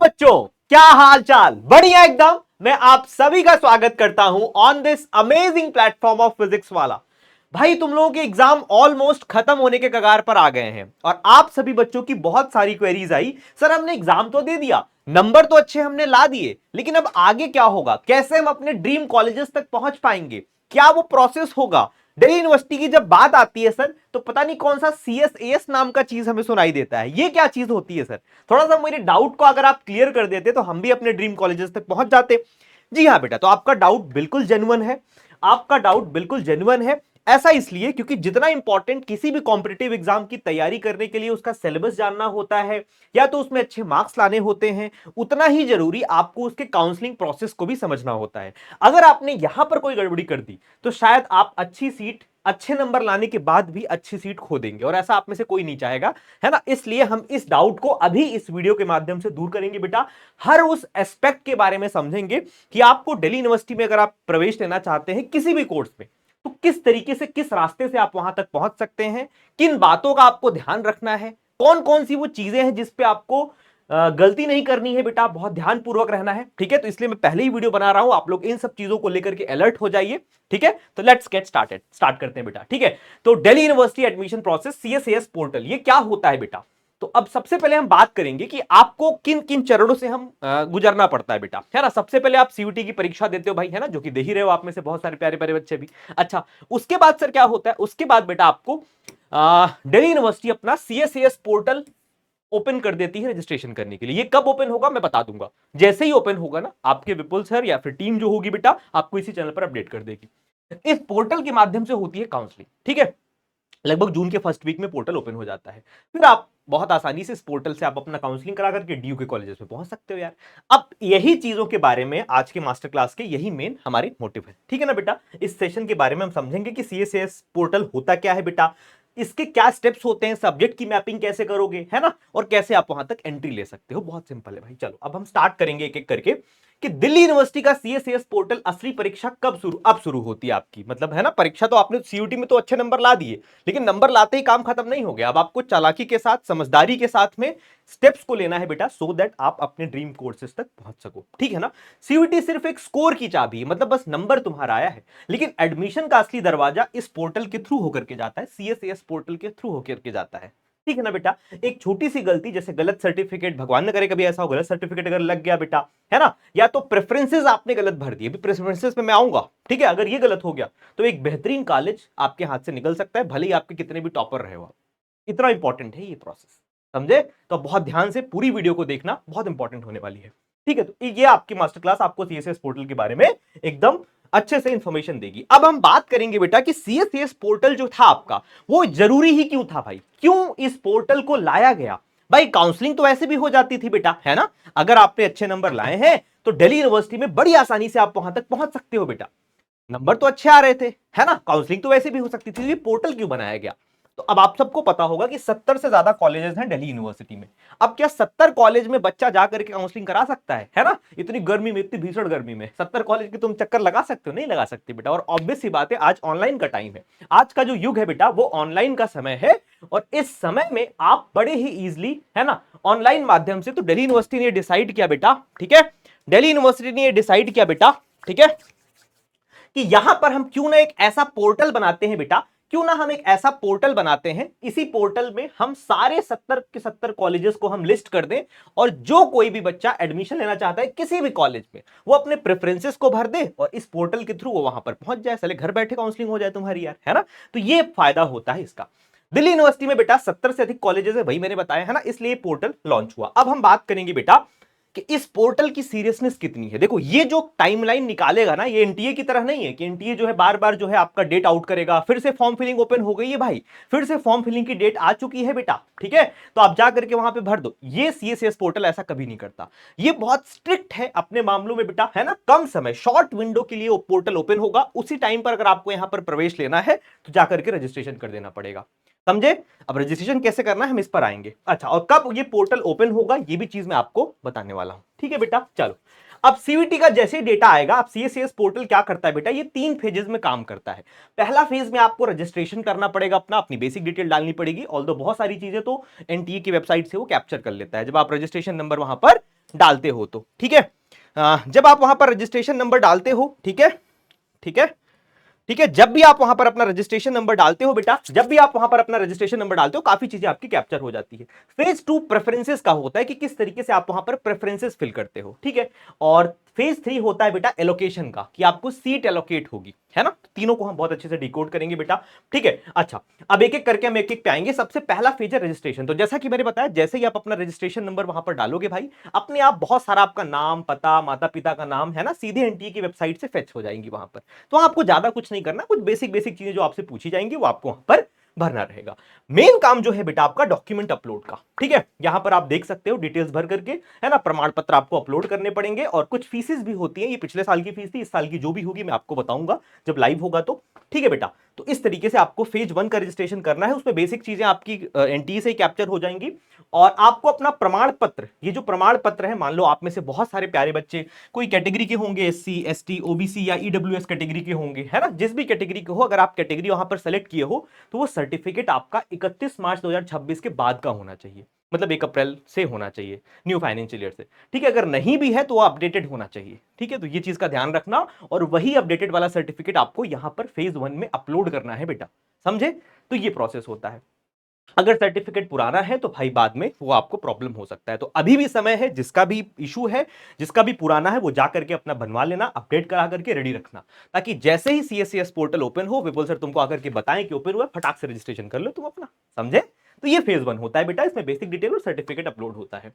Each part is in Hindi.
बच्चों, क्या हाल चाल? बढ़िया एकदम। मैं आप सभी का स्वागत करता हूं on this amazing platform of physics वाला। भाई, तुम लोगों के एग्जाम ऑलमोस्ट खत्म होने के कगार पर आ गए हैं और आप सभी बच्चों की बहुत सारी क्वेरीज आई, सर हमने एग्जाम तो दे दिया, नंबर तो अच्छे हमने ला दिए, लेकिन अब आगे क्या होगा? कैसे हम अपने ड्रीम कॉलेजेस तक पहुंच पाएंगे? क्या वो प्रोसेस होगा? दिल्ली यूनिवर्सिटी की जब बात आती है सर, तो पता नहीं कौन सा सीएसएस नाम का चीज हमें सुनाई देता है। ये क्या चीज होती है सर? थोड़ा सा मेरे डाउट को अगर आप क्लियर कर देते तो हम भी अपने ड्रीम कॉलेजेस तक पहुंच जाते। जी हाँ बेटा, तो आपका डाउट बिल्कुल जेन्युइन है। आपका डाउट बिल्कुल जेन्युइन है। ऐसा इसलिए क्योंकि जितना इंपॉर्टेंट किसी भी कॉम्पिटिटिव एग्जाम की तैयारी करने के लिए उसका सिलेबस जानना होता है या तो उसमें अच्छे मार्क्स लाने होते हैं, उतना ही जरूरी आपको उसके काउंसलिंग प्रोसेस को भी समझना होता है। अगर आपने यहां पर कोई गड़बड़ी कर दी तो शायद आप अच्छी सीट, अच्छे नंबर लाने के बाद भी अच्छी सीट खो देंगे, और ऐसा आप में से कोई नहीं चाहेगा, है ना? इसलिए हम इस डाउट को अभी इस वीडियो के माध्यम से दूर करेंगे बेटा। हर उस एस्पेक्ट के बारे में समझेंगे कि आपको दिल्ली यूनिवर्सिटी में अगर आप प्रवेश लेना चाहते हैं किसी भी कोर्स में, तो किस तरीके से, किस रास्ते से आप वहां तक पहुंच सकते हैं, किन बातों का आपको ध्यान रखना है, कौन कौन सी वो चीजें हैं जिस पे आपको गलती नहीं करनी है बेटा, बहुत ध्यानपूर्वक रहना है। ठीक है, तो इसलिए मैं पहले ही वीडियो बना रहा हूं, आप लोग इन सब चीजों को लेकर के अलर्ट हो जाइए। ठीक है, तो लेट्स गेट स्टार्टेड, स्टार्ट करते हैं बेटा। ठीक है, तो Delhi university admission process, CSS portal, ये क्या होता है बेटा? तो अब सबसे पहले हम बात करेंगे कि आपको किन किन चरणों से हम गुजरना पड़ता है बेटा, है ना? सबसे पहले आप सीयूटी की परीक्षा देते हो भाई, है ना, जो कि दे ही रहे हो आप में से बहुत सारे प्यारे प्यारे बच्चे भी। अच्छा, उसके बाद सर क्या होता है? उसके बाद बेटा आपको दिल्ली यूनिवर्सिटी अपना सीएसएस पोर्टल ओपन कर देती है रजिस्ट्रेशन करने के लिए। ये कब ओपन होगा मैं बता दूंगा, जैसे ही ओपन होगा ना, आपके विपुल सर या फिर टीम जो होगी बेटा आपको इसी चैनल पर अपडेट कर देगी। इस पोर्टल के माध्यम से होती है काउंसलिंग। ठीक है, लगभग जून के फर्स्ट वीक में पोर्टल ओपन हो जाता है। फिर आप बहुत आसानी से इस पोर्टल से आप अपना काउंसलिंग करा करके डीयू के कॉलेजेस में पहुंच सकते हो यार। अब यही चीजों के बारे में आज के मास्टर क्लास के यही मेन हमारे मोटिव है। ठीक है ना बेटा? इस सेशन के बारे में हम समझेंगे कि सीएसएस पोर्टल होता क्या है बेटा, इसके क्या स्टेप्स होते हैं, सब्जेक्ट की मैपिंग कैसे करोगे, है ना, और कैसे आप वहां तक एंट्री ले सकते हो। बहुत सिंपल है भाई। चलो अब हम स्टार्ट करेंगे एक एक करके कि दिल्ली यूनिवर्सिटी का सीएसएस पोर्टल असली परीक्षा कब शुरू, अब शुरू होती है आपकी, मतलब है ना, परीक्षा तो आपने सीयूटी में तो अच्छे नंबर ला दिए, लेकिन नंबर लाते ही काम खत्म नहीं हो गया। अब आपको चालाकी के साथ, समझदारी के साथ में स्टेप्स को लेना है बेटा, सो दैट आप अपने ड्रीम कोर्सेज तक पहुंच सको। ठीक है ना? सीयूटी सिर्फ एक स्कोर की चाबी है, मतलब बस नंबर तुम्हारा आया है, लेकिन एडमिशन का असली दरवाजा इस पोर्टल के थ्रू होकर के जाता है, सीएसएस पोर्टल के थ्रू होकर के जाता है। ठीक है ना बेटा? एक छोटी सी गलती, जैसे गलत सर्टिफिकेट, भगवान न करे कभी ऐसा हो, गलत सर्टिफिकेट अगर लग गया बेटा, है ना, या तो प्रेफरेंसेस आपने गलत भर दिए, प्रेफरेंसेस में मैं आऊंगा। ठीक है, अगर ये गलत हो गया तो एक बेहतरीन कॉलेज आपके हाथ से निकल सकता है, भले ही आपके कितने भी टॉपर रहे हो। इतना इंपॉर्टेंट है ये प्रोसेस, समझे? तो बहुत ध्यान से पूरी वीडियो को देखना, बहुत इंपॉर्टेंट होने वाली है। ठीक है, तो ये आपकी मास्टर क्लास आपको सीएसएस पोर्टल के बारे में एकदम अच्छे से इंफॉर्मेशन देगी। अब हम बात करेंगे बेटा कि सीएसएस पोर्टल जो था आपका, वो जरूरी ही क्यों था भाई? क्यों इस पोर्टल को लाया गया? भाई काउंसलिंग तो ऐसे भी हो जाती थी बेटा, है ना? अगर आपने अच्छे नंबर लाए हैं तो दिल्ली यूनिवर्सिटी में बड़ी आसानी से आप वहां तक पहुंच सकते हो बेटा। नंबर तो अच्छे आ रहे थे, है ना, काउंसलिंग तो वैसे भी हो सकती थी, ये पोर्टल क्यों बनाया गया? तो अब आप सबको पता होगा कि 70 से ज्यादा कॉलेजेस हैं दिल्ली यूनिवर्सिटी में। अब क्या 70 कॉलेज में बच्चा जाकर के काउंसलिंग करा सकता है ना? इतनी गर्मी में, इतनी भीषण गर्मी में 70 कॉलेज की तुम चक्कर लगा सकते हो? नहीं लगा सकते बेटा। और ऑब्वियस सी बात है, आज ऑनलाइन का टाइम है, आज का जो युग है बेटा वो ऑनलाइन का समय है, और इस समय में आप बड़े ही इजिली, है ना, ऑनलाइन माध्यम से, तो दिल्ली यूनिवर्सिटी ने डिसाइड किया बेटा, ठीक है, दिल्ली यूनिवर्सिटी ने डिसाइड किया बेटा, ठीक है, कि यहां पर हम क्यों ना एक ऐसा पोर्टल बनाते हैं बेटा, क्यों ना हम एक ऐसा पोर्टल बनाते हैं, इसी पोर्टल में हम सारे 70 के 70 कॉलेजेस को हम लिस्ट कर दें, और जो कोई भी बच्चा एडमिशन लेना चाहता है किसी भी कॉलेज में, वो अपने प्रेफरेंसेस को भर दे और इस पोर्टल के थ्रू वो वहां पर पहुंच जाए। साले घर बैठे काउंसलिंग हो जाए तुम्हारी यार, है ना? तो ये फायदा होता है इसका। दिल्ली यूनिवर्सिटी में बेटा 70 से अधिक कॉलेजेस है, वही मैंने बताया, है ना, इसलिए पोर्टल लॉन्च हुआ। अब हम बात करेंगे बेटा कि इस पोर्टल की सीरियसनेस कितनी है। देखो, ये जो टाइमलाइन निकालेगा ना, ये एनटीए की तरह नहीं है कि एनटीए जो है बार बार जो है आपका डेट आउट करेगा, फिर से फॉर्म फिलिंग ओपन हो गई है भाई, फिर से फॉर्म फिलिंग की डेट आ चुकी है बेटा, ठीक है, तो आप जा करके वहां पे भर दो। ये सीएसएस पोर्टल ऐसा कभी नहीं करता, ये बहुत स्ट्रिक्ट है अपने मामलों में बेटा, है ना। कम समय, शॉर्ट विंडो के लिए वो पोर्टल ओपन होगा, उसी टाइम पर अगर आपको यहां पर प्रवेश लेना है तो जाकर के रजिस्ट्रेशन कर देना पड़ेगा, समझे? अब रजिस्ट्रेशन कैसे करना है हम इस पर आएंगे। अच्छा, और कब ये पोर्टल ओपन होगा ये भी चीज मैं आपको बताने वाला हूं, ठीक है बेटा। चलो अब सीवीटी का जैसे डेटा आएगा, अब सीएससीएस पोर्टल क्या करता है बेटा, ये 3 फेजेस में काम करता है। पहला फेज में आपको रजिस्ट्रेशन करना पड़ेगा, अपनी बेसिक डिटेल डालनी पड़ेगी, ऑल्दो बहुत सारी चीजें तो एनटीए की वेबसाइट से वो कैप्चर कर लेता है जब आप रजिस्ट्रेशन नंबर वहां पर डालते हो तो, ठीक है। जब आप वहां पर रजिस्ट्रेशन नंबर डालते हो, ठीक है, ठीक है, ठीक है, जब भी आप वहां पर अपना रजिस्ट्रेशन नंबर डालते हो बेटा, जब भी आप वहां पर अपना रजिस्ट्रेशन नंबर डालते हो, काफी चीजें आपकी कैप्चर हो जाती है। फेज 2 प्रेफरेंसेस का होता है कि किस तरीके से आप वहां पर प्रेफरेंसेस फिल करते हो, ठीक है। और फेज 3 होता है बेटा एलोकेशन का, कि आपको सीट एलोकेट होगी, है ना। तीनों को हम बहुत अच्छे से डिकोड करेंगे बेटा, ठीक है। अच्छा, अब एक एक करके हम एक एक पे आएंगे। सबसे पहला फेज है रजिस्ट्रेशन। तो जैसा कि मैंने बताया, जैसे ही आप अपना रजिस्ट्रेशन नंबर वहां पर डालोगे भाई, अपने आप बहुत सारा आपका नाम, पता, माता पिता का नाम, है ना, सीधे एनटीए की वेबसाइट से फेच हो जाएंगी वहां पर। तो आपको ज्यादा कुछ नहीं करना, कुछ बेसिक बेसिक चीजें जो आपसे पूछी जाएंगी वो आपको वहां पर भरना रहेगा। मेन काम जो है बेटा आपका डॉक्यूमेंट अपलोड का, ठीक है। यहां पर आप देख सकते हो डिटेल्स भर करके, है ना, प्रमाण पत्र आपको अपलोड करने पड़ेंगे, और कुछ फीसेस भी होती है। ये पिछले साल की फीस थी, इस साल की जो भी होगी मैं आपको बताऊंगा जब लाइव होगा तो, ठीक है बेटा। तो इस तरीके से आपको फेज 1 का रजिस्ट्रेशन करना है, उसमें बेसिक चीजें आपकी एनटीए से कैप्चर हो जाएंगी। और आपको अपना प्रमाण पत्र, ये जो प्रमाण पत्र है, मान लो आप में से बहुत सारे प्यारे बच्चे कोई कैटेगरी के होंगे, एससी, एसटी, ओबीसी या ईडब्ल्यूएस कैटेगरी के होंगे, है ना, जिस भी कैटेगरी के हो, अगर आप कैटेगरी वहां पर सेलेक्ट किए हो तो वो सर्टिफिकेट आपका 31 मार्च 2026 के बाद का होना चाहिए, मतलब 1 अप्रैल से होना चाहिए, न्यू फाइनेंशियल ईयर से, ठीक है। अगर नहीं भी है तो वो अपडेटेड होना चाहिए, ठीक है। तो ये चीज का ध्यान रखना, और वही अपडेटेड वाला सर्टिफिकेट आपको यहां पर फेज 1 में अपलोड करना है बेटा, समझे। तो ये प्रोसेस होता है। अगर सर्टिफिकेट पुराना है तो भाई बाद में वो आपको प्रॉब्लम हो सकता है। तो अभी भी समय है, जिसका भी इशू है, जिसका भी पुराना है, वो जा करके अपना बनवा लेना, अपडेट करा करके रेडी रखना, ताकि जैसे ही सीएससीएस पोर्टल ओपन हो, विपुल सर तुमको आकर के बताएं कि ओपन हुआ, फटाक से रजिस्ट्रेशन कर लो तुम अपना, समझे। तो ये फेज 1 होता है बेटा, इसमें बेसिक डिटेल और सर्टिफिकेट अपलोड होता है।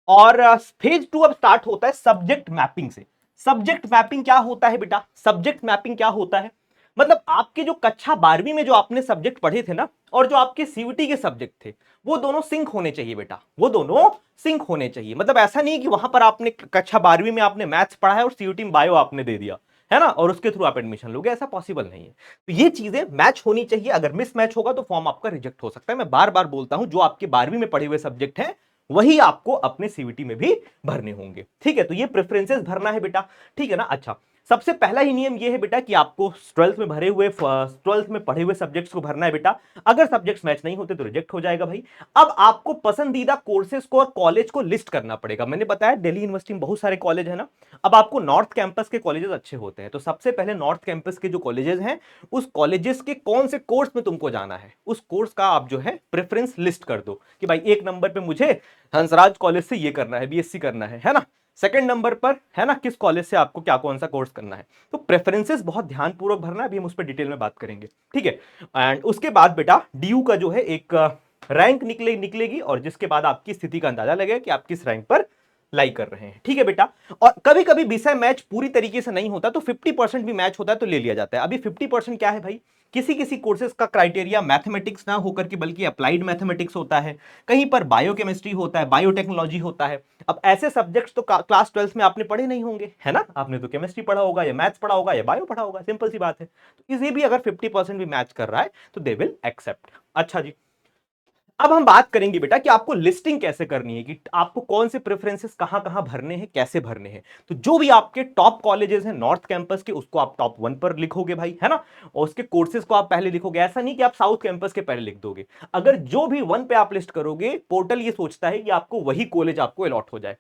और फेज 2 अब स्टार्ट होता है सब्जेक्ट मैपिंग से। सब्जेक्ट मैपिंग क्या होता है बेटा, सब्जेक्ट मैपिंग क्या होता है, मतलब आपके जो कक्षा 12वीं में जो आपने सब्जेक्ट पढ़े थे ना, और जो आपके सीयूटी के सब्जेक्ट थे, वो दोनों सिंक होने चाहिए बेटा, वो दोनों सिंक होने चाहिए। मतलब ऐसा नहीं कि वहां पर आपने कक्षा 12वीं में आपने मैथ्स पढ़ा है और सीयूटी में बायो आपने दे दिया, है ना, और उसके थ्रू आप एडमिशन लोगे, ऐसा पॉसिबल नहीं है। तो ये चीजें मैच होनी चाहिए, अगर मिस मैच होगा तो फॉर्म आपका रिजेक्ट हो सकता है। मैं बार बार बोलता हूं, जो आपके 12वीं में पढ़े हुए सब्जेक्ट हैं वही आपको अपने सीवीटी में भी भरने होंगे, ठीक है। तो ये प्रेफरेंसेस भरना है बेटा, ठीक है ना। अच्छा, सबसे पहला ही नियम ये है बेटा कि आपको 12th में पढ़े हुए सब्जेक्ट्स को भरना है बेटा। अगर सब्जेक्ट्स मैच नहीं होते तो रिजेक्ट हो जाएगा भाई। अब आपको पसंदीदा कोर्सेज को और कॉलेज को लिस्ट करना पड़ेगा। मैंने बताया दिल्ली यूनिवर्सिटी में बहुत सारे कॉलेज है ना, अब आपको नॉर्थ कैंपस के कॉलेजेस अच्छे होते हैं, तो सबसे पहले नॉर्थ कैंपस के जो कॉलेजेस हैं, उस कॉलेजेस के कौन से कोर्स में तुमको जाना है, उस कोर्स का आप जो है प्रेफरेंस लिस्ट कर दो कि भाई 1 नंबर पे मुझे हंसराज कॉलेज से ये करना है, बीएससी करना है ना। सेकंड नंबर पर, है ना, किस कॉलेज से आपको क्या कौन सा कोर्स करना है। तो प्रेफरेंसेस बहुत ध्यानपूर्वक भरना है, अभी हम उस पर डिटेल में बात करेंगे, ठीक है। एंड उसके बाद बेटा डीयू का जो है एक रैंक निकलेगी, और जिसके बाद आपकी स्थिति का अंदाजा लगेगा कि आप किस रैंक पर लाइक कर रहे हैं, ठीक है बेटा। और कभी कभी विषय मैच पूरी तरीके से नहीं होता, तो 50% भी मैच होता है तो ले लिया जाता है। अभी 50% क्या है भाई, किसी किसी कोर्सेज का क्राइटेरिया मैथमेटिक्स ना होकर के बल्कि अप्लाइड मैथमेटिक्स होता है, कहीं पर बायोकेमिस्ट्री होता है, बायोटेक्नोलॉजी होता है। अब ऐसे सब्जेक्ट्स तो क्लास 12th में आपने पढ़े नहीं होंगे, है ना, आपने तो केमिस्ट्री पढ़ा होगा या मैथ्स पढ़ा होगा या बायो पढ़ा होगा, सिंपल सी बात है। तो इसे भी अगर 50% भी मैच कर रहा है तो दे विल एक्सेप्ट। अच्छा जी, अब हम बात करेंगे बेटा कि आपको लिस्टिंग कैसे करनी है, कि आपको कौन से प्रेफरेंसेस कहां कहां भरने हैं, कैसे भरने हैं। तो जो भी आपके टॉप कॉलेजेस हैं नॉर्थ कैंपस के, उसको आप टॉप 1 पर लिखोगे भाई, है ना, और उसके कोर्सेज को आप पहले लिखोगे। ऐसा नहीं कि आप साउथ कैंपस के पहले लिख दोगे। अगर जो भी 1 पे आप लिस्ट करोगे, पोर्टल ये सोचता है कि आपको वही कॉलेज आपको अलॉट हो जाए।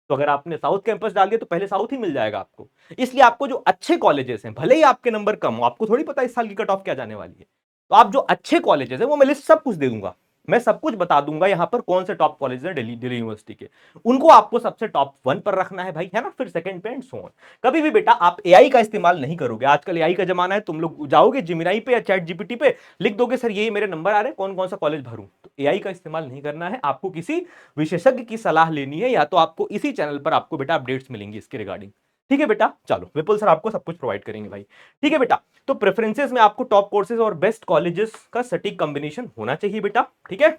तो अगर आपने साउथ कैंपस डाल दिया तो पहले साउथ ही मिल जाएगा आपको। इसलिए आपको जो अच्छे कॉलेजेस हैं, भले ही आपके नंबर कम हो, आपको थोड़ी पता इस साल की कट ऑफ क्या जाने वाली है, तो आप जो अच्छे कॉलेजेस हैं वो मैं लिस्ट सब कुछ दे दूंगा, मैं सब कुछ बता दूंगा यहां पर कौन से टॉप कॉलेज हैं दिल्ली यूनिवर्सिटी के, उनको आपको सबसे टॉप 1 पर रखना है भाई, है ना, फिर सेकंड पे एंड सो ऑन। कभी भी बेटा आप एआई का इस्तेमाल नहीं करोगे, आजकल एआई का जमाना है, तुम लोग जाओगे जिमिनाई पे या चैट जीपीटी पे, लिख दोगे सर ये मेरे नंबर आ रहे हैं, कौन कौन सा कॉलेज भरूं। तो एआई का इस्तेमाल नहीं करना है, आपको किसी विशेषज्ञ की सलाह लेनी है, या तो आपको इसी चैनल पर आपको बेटा अपडेट्स मिलेंगी इसके रिगार्डिंग, ठीक है बेटा। चलो विपुल सर आपको सब कुछ प्रोवाइड करेंगे भाई, ठीक है बेटा। तो प्रेफरेंसेस में आपको टॉप कोर्सेज और बेस्ट कॉलेजेस का सटीक कॉम्बिनेशन होना चाहिए बेटा, ठीक है।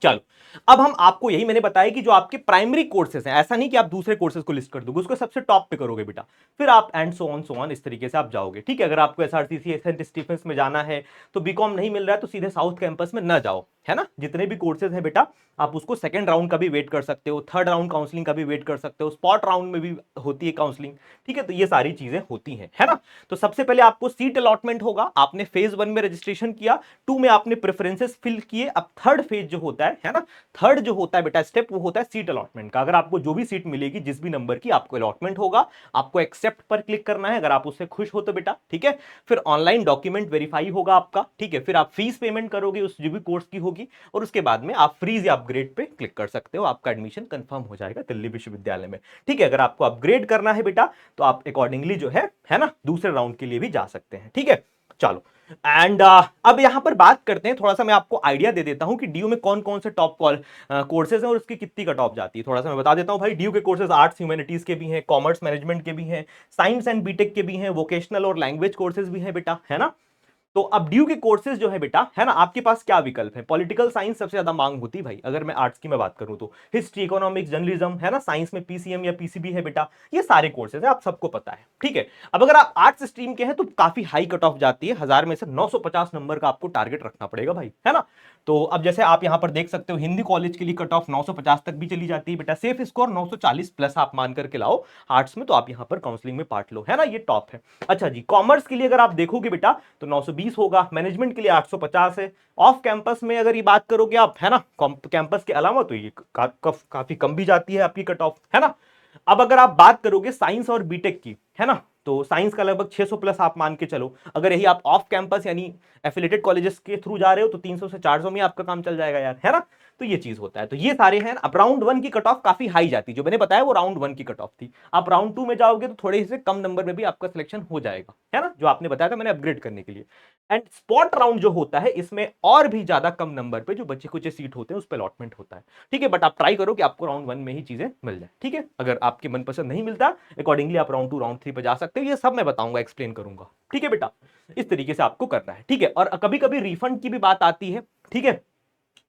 चलो, अब हम आपको यही मैंने बताया कि जो आपके प्राइमरी कोर्सेज हैं, ऐसा नहीं कि आप दूसरे कोर्सेज को लिस्ट कर दोगे, उसको सबसे टॉप पे करोगे बेटा, फिर आप एंड सो ऑन इस तरीके से आप जाओगे, ठीक है। अगर आपको एसआरसीसी सेंट स्टीफेंस में जाना है तो बीकॉम नहीं मिल रहा है तो सीधे साउथ कैंपस में ना जाओ, है ना, जितने भी कोर्सेज हैं बेटा आप उसको सेकंड राउंड का भी वेट कर सकते हो, थर्ड राउंड काउंसलिंग का भी वेट कर सकते हो, स्पॉट राउंड में भी होती है काउंसलिंग, ठीक है। तो ये सारी चीजें होती हैं, है ना। तो सबसे पहले आपको सीट अलॉटमेंट होगा, आपने फेज 1 में रजिस्ट्रेशन किया, 2 में आपने प्रेफरेंसेस फिल किए, अब थर्ड फेज जो होता है ना, थर्ड जो होता है बेटा स्टेप, वो होता है सीट अलॉटमेंट का। अगर आपको जो भी सीट मिलेगी, जिस भी नंबर की, आपको अलॉटमेंट होगा, आपको एक्सेप्ट पर क्लिक करना है, अगर आप उससे खुश हो तो बेटा, ठीक है। फिर ऑनलाइन डॉक्यूमेंट वेरीफाई होगा आपका, ठीक है। फिर आप फीस पेमेंट करोगे उस जो भी कोर्स की होगी, और उसके बाद में आप फ्रीज या अपग्रेड पे क्लिक कर सकते हो, आपका एडमिशन कंफर्म हो जाएगा दिल्ली विश्वविद्यालय में, ठीक है। अगर आपको अपग्रेड करना है बेटा तो आप अकॉर्डिंगली जो है ना, दूसरे राउंड के लिए भी जा सकते हैं, ठीक है। चलो एंड अब यहां पर बात करते हैं, थोड़ा सा मैं आपको आइडिया दे देता हूं कि डीयू में कौन कौन से टॉप कोर्सेज हैं और उसकी कितनी कट ऑफ जाती है। थोड़ा सा मैं बता देता हूं भाई, डीयू के कोर्सेज आर्ट्स ह्यूमैनिटीज के भी हैं, कॉमर्स मैनेजमेंट के भी हैं, साइंस एंड बीटेक के भी हैं, वोकेशनल और लैंग्वेज कोर्सेज भी हैं बेटा, है ना। तो अब ड्यू के कोर्सेज जो है बेटा, है ना, आपके पास क्या विकल्प है। पॉलिटिकल साइंस सबसे ज्यादा मांग होती है भाई, अगर मैं आर्ट्स की मैं बात करूं तो हिस्ट्री, इकोनॉमिक्स, जर्नलिज्म, है ना, साइंस में पीसीएम या पीसीबी है बेटा, ये सारे कोर्सेज है, आप सबको पता है, ठीक है। अब अगर आप आर्ट्स स्ट्रीम के हैं तो काफी हाई कट ऑफ जाती है, 1000 में से 950 नंबर का आपको टारगेट रखना पड़ेगा भाई, है ना। तो अब जैसे आप यहां पर देख सकते हो, हिंदी कॉलेज के लिए कट ऑफ 950 तक भी चली जाती है बेटा, सेफ स्कोर 940 प्लस आप मान करके लाओ आर्ट्स में, तो आप यहां पर काउंसलिंग में पार्ट लो, है ना, ये टॉप है। अच्छा जी, कॉमर्स के लिए अगर आप देखोगे बेटा तो 920 होगा, मैनेजमेंट के लिए 850 है। ऑफ कैंपस में अगर ये बात करोगे आप, है ना, कैंपस के अलावा, तो ये काफी कम भी जाती है आपकी कट ऑफ, है ना। अब अगर आप बात करोगे साइंस और बीटेक की, है ना, तो साइंस का लगभग 600 प्लस आप मान के चलो, अगर यही आप ऑफ कैंपस यानी एफिलेटेड कॉलेजेस के थ्रू जा रहे हो तो 300 से 400 में आपका काम चल जाएगा यार, है ना। तो ये चीज होता है, तो ये सारे हैं। अब राउंड 1 की कट ऑफ काफी हाई जाती है, जो मैंने बताया वो राउंड 1 की कट ऑफ थी। आप राउंड 2 में जाओगे तो थोड़े से कम नंबर में भी आपका सिलेक्शन हो जाएगा, है ना, जो आपने बताया था मैंने अपग्रेड करने के लिए। एंड स्पॉट राउंड जो होता है, इसमें और भी ज्यादा कम नंबर पे जो बच्चे कुछ सीट होते हैं उस पर अलॉटमेंट होता है, ठीक है। बट आप ट्राई करो कि आपको राउंड 1 में ही चीजें मिल जाए, ठीक है। अगर आपके मनपसंद नहीं मिलता, अकॉर्डिंगली आप राउंड 2 राउंड 3 पे जा सकते हो, ये सब मैं बताऊंगा, एक्सप्लेन करूंगा, ठीक है बेटा। इस तरीके से आपको करना है, ठीक है। और कभी कभी रिफंड की भी बात आती है, ठीक है।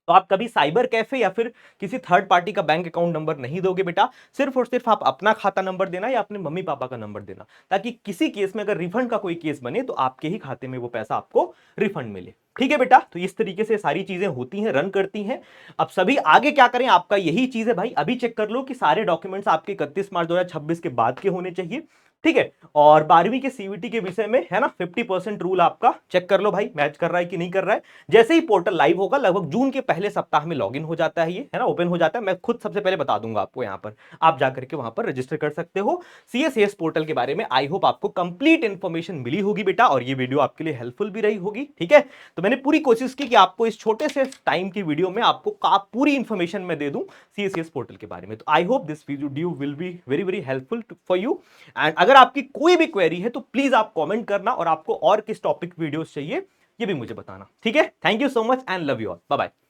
तो आप कभी साइबर कैफे या फिर किसी थर्ड पार्टी का बैंक अकाउंट नंबर नहीं दोगे बेटा, सिर्फ और सिर्फ आप अपना खाता नंबर देना या अपने मम्मी पापा का नंबर देना, ताकि किसी केस में अगर रिफंड का कोई केस बने तो आपके ही खाते में वो पैसा आपको रिफंड मिले, ठीक है बेटा। तो इस तरीके से सारी चीजें होती हैं, रन करती हैं। अब सभी आगे क्या करें, आपका यही चीज है भाई, अभी चेक कर लो कि सारे डॉक्यूमेंट्स आपके 31 मार्च 2026 के बाद के होने चाहिए, ठीक है। और 12वीं के सीवीटी के विषय में, है ना, 50% रूल आपका चेक कर लो भाई, मैच कर रहा है कि नहीं कर रहा है। जैसे ही पोर्टल लाइव होगा, लगभग जून के पहले सप्ताह में लॉगिन हो जाता है ये, है ना, ओपन हो जाता है। मैं खुद सबसे पहले बता दूंगा आपको, यहां पर आप जाकर के वहां पर रजिस्टर कर सकते हो। सीएसएस पोर्टल के बारे में आई होप आपको कंप्लीट इंफॉर्मेशन मिली होगी बेटा, और ये वीडियो आपके लिए हेल्पफुल भी रही होगी, ठीक है। तो मैंने पूरी कोशिश की कि आपको इस छोटे से टाइम की वीडियो में आपको पूरी इंफॉर्मेशन मैं दे दूं सीएसएस पोर्टल के बारे में। तो I hope this video will be very very helpful for you. And अगर आपकी कोई भी क्वेरी है तो प्लीज आप कमेंट करना, और आपको और किस टॉपिक वीडियोस चाहिए ये भी मुझे बताना, ठीक है। Thank you so much and love you all, bye bye.